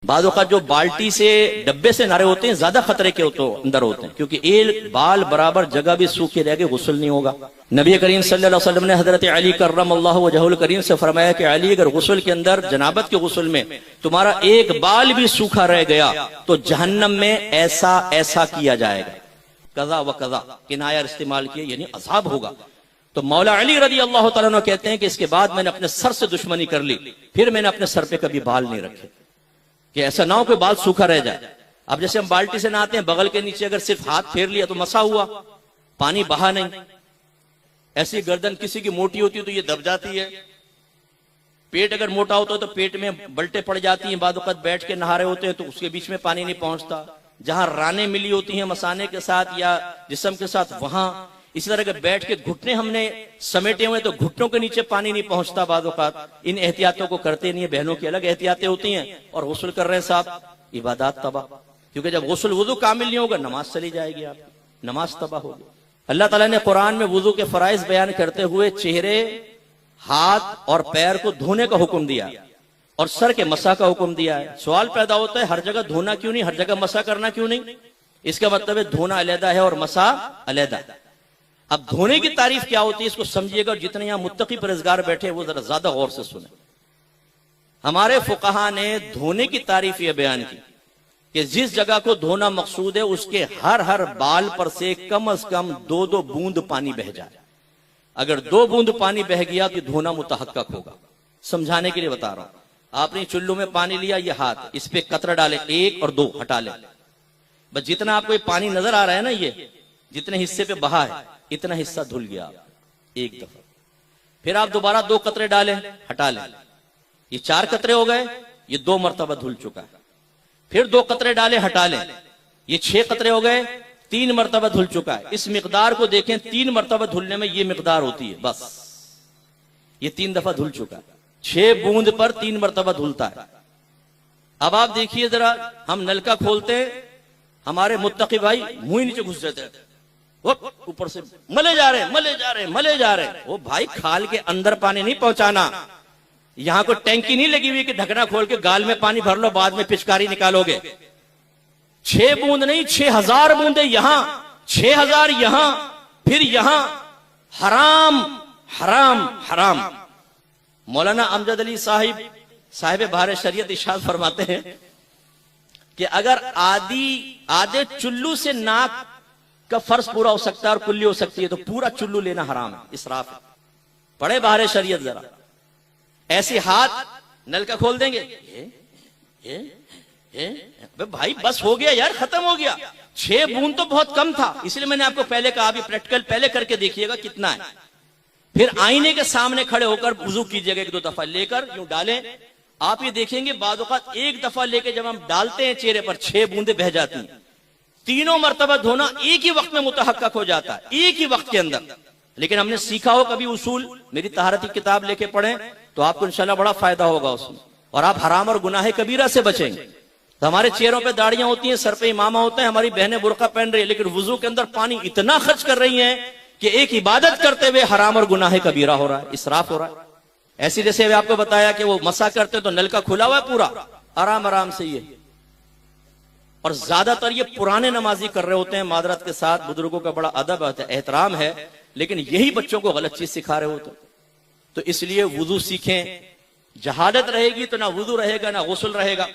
बाज़ औक़ात जो बाल्टी से डब्बे से नारे होते हैं ज्यादा खतरे के अंदर होते हैं, क्योंकि एक बाल बराबर जगह भी सूखे रह गए गुस्ल नहीं होगा। नबी करीम सल्लल्लाहु अलैहि वसल्लम ने हजरत अली कर्रमल्लाहु वजहुल करीम से फरमाया कि अली, अगर गुस्ल के अंदर जनाबत के गुस्ल में तुम्हारा एक बाल भी सूखा रह गया तो जहन्नम में ऐसा ऐसा किया जाएगा, कज़ा व कज़ा किनाया इस्तेमाल किए, यानी अज़ाब होगा। तो मौला अली रज़ी अल्लाह तआला अन्हु कहते हैं कि इसके बाद मैंने अपने सर से दुश्मनी कर ली, फिर मैंने अपने सर पे कभी बाल नहीं रखे कि ऐसा ना हो कि बाल सूखा रह जाए। अब जैसे हम बाल्टी से नहाते हैं, बगल के नीचे अगर सिर्फ हाथ फेर लिया तो मसा हुआ, पानी बहा नहीं। ऐसी गर्दन किसी की मोटी होती है तो ये दब जाती है, पेट अगर मोटा होता है तो पेट में बल्टे पड़ जाती हैं, बाद वक्त बैठ के नहा रहे होते हैं तो उसके बीच में पानी नहीं पहुंचता। जहां रानें मिली होती हैं मसाने के साथ या जिस्म के साथ, वहां इसी तरह के बैठ के घुटने हमने समेटे हुए तो घुटनों के नीचे पानी नहीं पहुंचता। बाद वक्त इन एहतियातों को करते नहीं है, बहनों की अलग एहतियातें होती हैं, और गुस्ल कर रहे हैं साहब, इबादत तबाह, क्योंकि जब गुस्ल वुजू कामिल नहीं होगा नमाज चली जाएगी, आपकी नमाज तबाह होगी। अल्लाह ताला ने कुरान में वुजू के फराइज बयान करते हुए चेहरे, हाथ और पैर को धोने का हुक्म दिया और सर के मसा का हुक्म दिया है। सवाल पैदा होता है, हर जगह धोना क्यों नहीं, हर जगह मसा करना क्यों नहीं? इसका मतलब है धोना अलहदा है और मसा अलहदा। अब धोने की तारीफ क्या होती है इसको समझिएगा, और जितने यहां मुत्तकी परहेज़गार बैठे वो जरा ज्यादा गौर से सुने। हमारे फुक़हा ने धोने की तारीफ यह बयान की कि जिस जगह को धोना मकसूद है उसके हर हर बाल पर से कम दो दो बूंद पानी बह जाए। अगर 2 बूंद पानी बह गया तो धोना मुतहक्कक होगा। समझाने के लिए बता रहा हूं, आपने चुल्लू में पानी लिया, ये हाथ, इस पे कतरा डाले, 1 और 2 हटा ले, बस जितना आपको ये पानी नजर आ रहा है ना, ये जितने हिस्से पे बहा है इतना हिस्सा धुल गया एक दफा। फिर आप दोबारा 2 कतरे डाले, हटा ले, ये 4 कतरे हो गए, ये 2 मरतबा धुल चुका है। फिर 2 कतरे डाले, हटा ले, ये 6 कतरे हो गए, 3 मरतबा धुल चुका है। इस मिकदार को देखें, 3 मरतबा धुलने में ये मिकदार होती है, बस ये 3 दफा धुल चुका है। 6 बूंद पर 3 मरतबा धुलता है। अब आप देखिए जरा, हम नलका खोलते हैं, हमारे मुत्तकी भाई मुंह नीचे घुस जाते हैं, ऊपर से मले जा रहे मले जा रहे मले जा रहे। वो भाई खाल के अंदर पानी नहीं पहुंचाना, यहां कोई टैंकी नहीं लगी हुई कि ढकना खोल के गाल में पानी भर लो, बाद में पिचकारी निकालोगे। 6 बूंद नहीं, 6000 बूंदे यहां, 6000 यहां, फिर यहां, हराम हराम हराम। मौलाना अमजद अली साहिब बहार शरीयत इरशाद फरमाते हैं कि अगर आधे चुल्लू से नाक का फर्ज पूरा हो सकता है और कुल्ली हो सकती है तो पूरा चुल्लू लेना हराम है, इसराफ है। पढ़े बहार शरीयत जरा, ऐसे हाथ नलका खोल देंगे, भाई बस हो गया यार, खत्म हो गया। 6 बूंद तो बहुत कम था, इसलिए मैंने आपको पहले कहा, अभी प्रैक्टिकल पहले करके देखिएगा कितना है। फिर आईने के सामने खड़े होकर वुजू कीजिएगा, 1-2 दफा लेकर यूं डालें। आप ये देखेंगे बाद औक़ात 1 दफा लेके जब हम डालते हैं चेहरे पर 6 बूंदे बह जाती हैं। 3 मरतबा धोना एक ही वक्त में मुतहक्कक हो जाता है, एक ही वक्त के अंदर। लेकिन हमने सीखा हो कभी उसूल, मेरी तहारत की किताब लेके पढ़ें तो आपको इंशाल्लाह बड़ा फायदा होगा उसमें, और आप हराम और गुनाह कबीरा से बचेंगे। तो हमारे चेहरों पे दाढ़ियां होती हैं, सर पे इमामा होता है, हमारी बहनें बुर्का पहन रही है, लेकिन वुजू के अंदर पानी इतना खर्च कर रही हैं कि एक इबादत करते हुए हराम और गुनाह कबीरा हो रहा है, इसराफ हो रहा है। ऐसी जैसे आपको बताया कि वो मसा करते तो नलका खुला हुआ है पूरा, आराम आराम से ये, और ज्यादातर ये पुराने नमाजी कर रहे होते हैं, मादरत के साथ, बुजुर्गों का बड़ा अदब है, एहतराम है, लेकिन यही बच्चों को गलत चीज सिखा रहे होते। तो इसलिए वुजू सीखें, जहालत रहेगी तो ना वुजू रहेगा ना गुस्ल रहेगा।